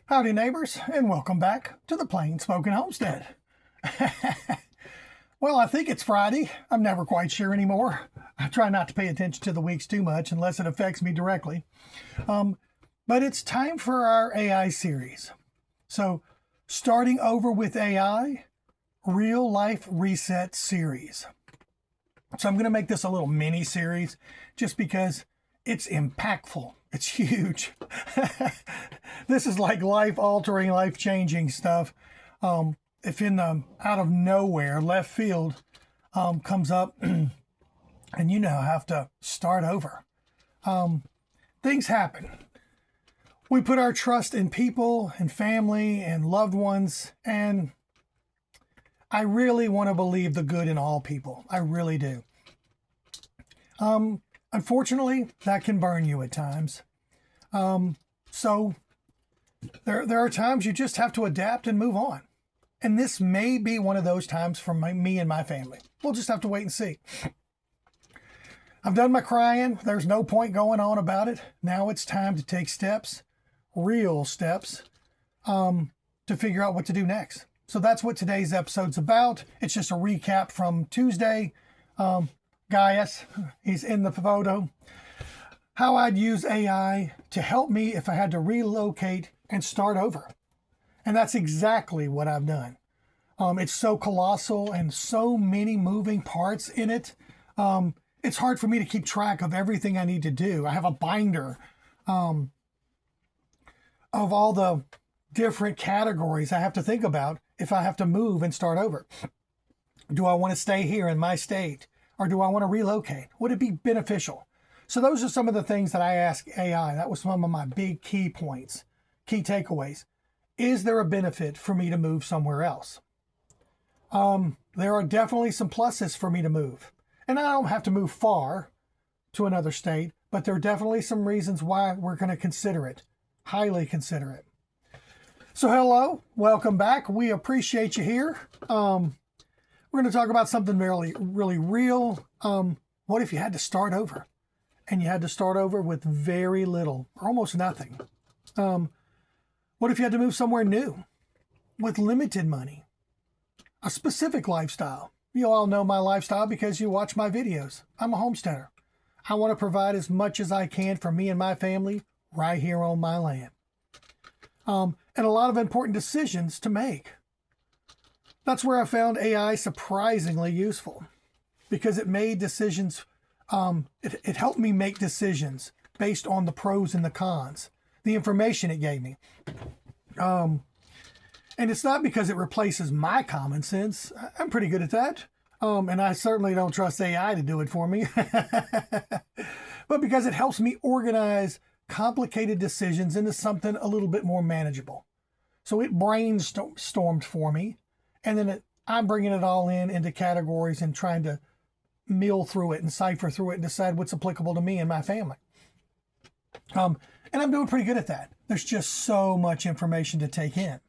Howdy, neighbors, and welcome back to the Plain Spoken Homestead. Well, I think it's Friday. I'm never quite sure anymore. I try not to pay attention to the weeks too much unless it affects me directly. But it's time for our AI series. So, starting over with AI, Real Life Reset series. So I'm going to make this a little mini series just because it's impactful. It's huge. This is like life-altering, life-changing stuff. If in the out of nowhere, left field comes up and you now have to start over. Things happen. We put our trust in people and family and loved ones, and I really want to believe the good in all people. I really do. Unfortunately, that can burn you at times. So there are times you just have to adapt and move on. And this may be one of those times for me and my family. We'll just have to wait and see. I've done my crying. There's no point going on about it. Now it's time to take steps, real steps, to figure out what to do next. So that's what today's episode's about. It's just a recap from Tuesday. Gaius, he's in the photo. How I'd use AI to help me if I had to relocate and start over. And that's exactly what I've done. It's so colossal and so many moving parts in it. It's hard for me to keep track of everything I need to do. I have a binder of all the different categories I have to think about if I have to move and start over. Do I want to stay here in my state, or do I want to relocate? Would it be beneficial? So those are some of the things that I ask AI. That was some of my big key points, key takeaways. Is there a benefit for me to move somewhere else? There are definitely some pluses for me to move. And I don't have to move far to another state, but there are definitely some reasons why we're going to consider it, highly consider it. So hello, welcome back. We appreciate you here. We're going to talk about something really, really real. What if you had to start over? And you had to start over with very little, or almost nothing. What if you had to move somewhere new with limited money? A specific lifestyle. You all know my lifestyle because you watch my videos. I'm a homesteader. I want to provide as much as I can for me and my family right here on my land. And a lot of important decisions to make. That's where I found AI surprisingly useful because it made decisions. It helped me make decisions based on the pros and the cons, the information it gave me. And it's not because it replaces my common sense. I'm pretty good at that. And I certainly don't trust AI to do it for me. But because it helps me organize complicated decisions into something a little bit more manageable. So it brainstormed for me, and then I'm bringing it all into categories and trying to mill through it and cipher through it and decide what's applicable to me and my family. And I'm doing pretty good at that. There's just so much information to take in.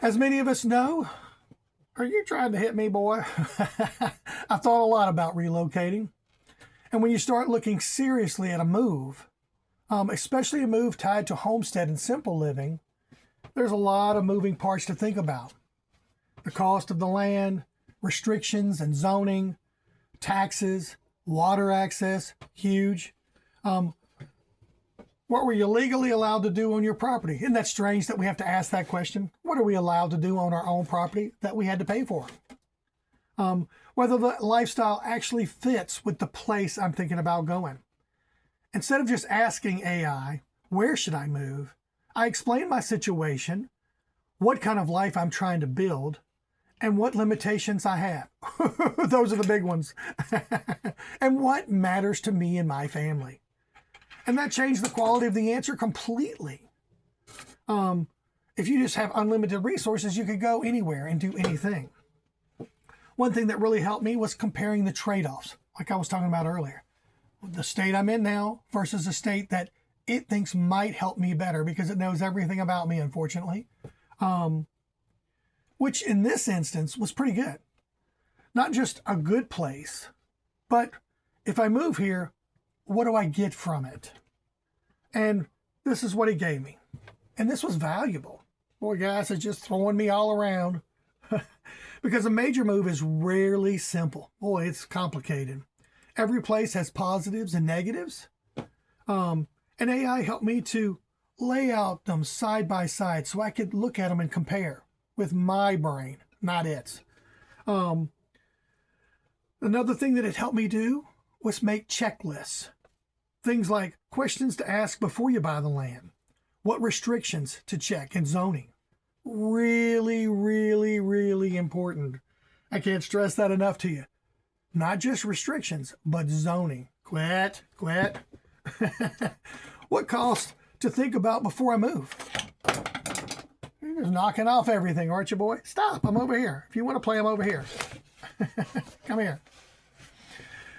As many of us know, are you trying to hit me, boy? I thought a lot about relocating. And when you start looking seriously at a move, especially a move tied to homestead and simple living, there's a lot of moving parts to think about. The cost of the land, restrictions and zoning, taxes, water access, huge. What were you legally allowed to do on your property? Isn't that strange that we have to ask that question? What are we allowed to do on our own property that we had to pay for? Whether the lifestyle actually fits with the place I'm thinking about going. Instead of just asking AI, where should I move? I explain my situation, what kind of life I'm trying to build, and what limitations I have. Those are the big ones. And what matters to me and my family. And that changed the quality of the answer completely. If you just have unlimited resources, you could go anywhere and do anything. One thing that really helped me was comparing the trade-offs, like I was talking about earlier. The state I'm in now versus the state that it thinks might help me better because it knows everything about me, unfortunately. Which in this instance was pretty good. Not just a good place, but if I move here, what do I get from it? And this is what he gave me. And this was valuable. Boy, guys, it's just throwing me all around. Because a major move is rarely simple. Boy, it's complicated. Every place has positives and negatives. And AI helped me to lay out them side by side so I could look at them and compare with my brain, not its. Another thing that it helped me do was make checklists. Things like questions to ask before you buy the land. What restrictions to check in zoning. Really, really, really important. I can't stress that enough to you. Not just restrictions, but zoning. Quit. What cost to think about before I move? You're just knocking off everything, aren't you, boy? Stop, I'm over here. If you want to play, I'm over here. Come here.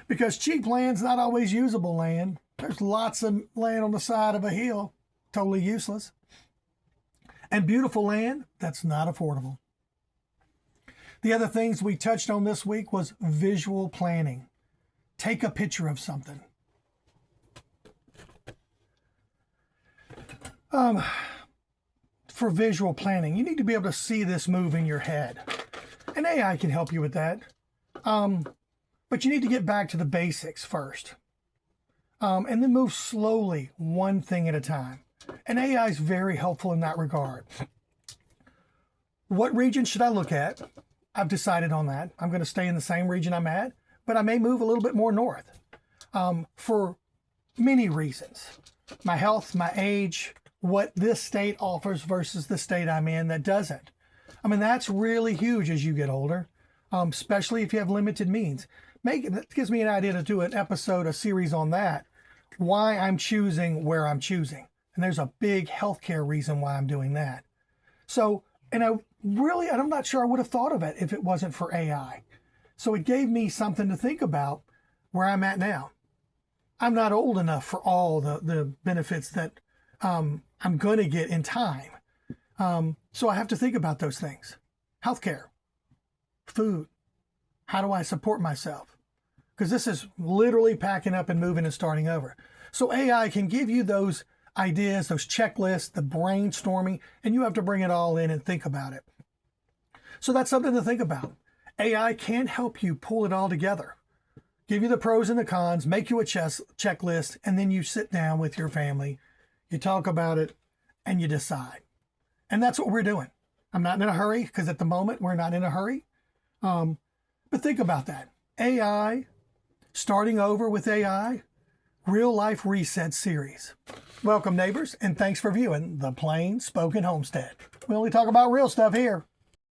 Because cheap land's not always usable land. There's lots of land on the side of a hill, totally useless. And beautiful land that's not affordable. The other things we touched on this week was visual planning. Take a picture of something. For visual planning, you need to be able to see this move in your head. And AI can help you with that. But you need to get back to the basics first. And then move slowly, one thing at a time. And AI is very helpful in that regard. What region should I look at? I've decided on that. I'm going to stay in the same region I'm at, but I may move a little bit more north for many reasons. My health, my age, what this state offers versus the state I'm in that doesn't. I mean, that's really huge as you get older, especially if you have limited means. That gives me an idea to do an episode, a series on that, why I'm choosing where I'm choosing. And there's a big healthcare reason why I'm doing that. So, and I'm not sure I would have thought of it if it wasn't for AI. So it gave me something to think about where I'm at now. I'm not old enough for all the benefits that I'm going to get in time. So I have to think about those things. Healthcare, food, how do I support myself? Because this is literally packing up and moving and starting over. So AI can give you those ideas, those checklists, the brainstorming, and you have to bring it all in and think about it. So that's something to think about. AI can help you pull it all together, give you the pros and the cons, make you a checklist, and then you sit down with your family, you talk about it, and you decide. And that's what we're doing. I'm not in a hurry because at the moment we're not in a hurry. But think about that. AI, starting over with AI, Real Life Reset series. Welcome, neighbors, and thanks for viewing The Plain Spoken Homestead. We only talk about real stuff here.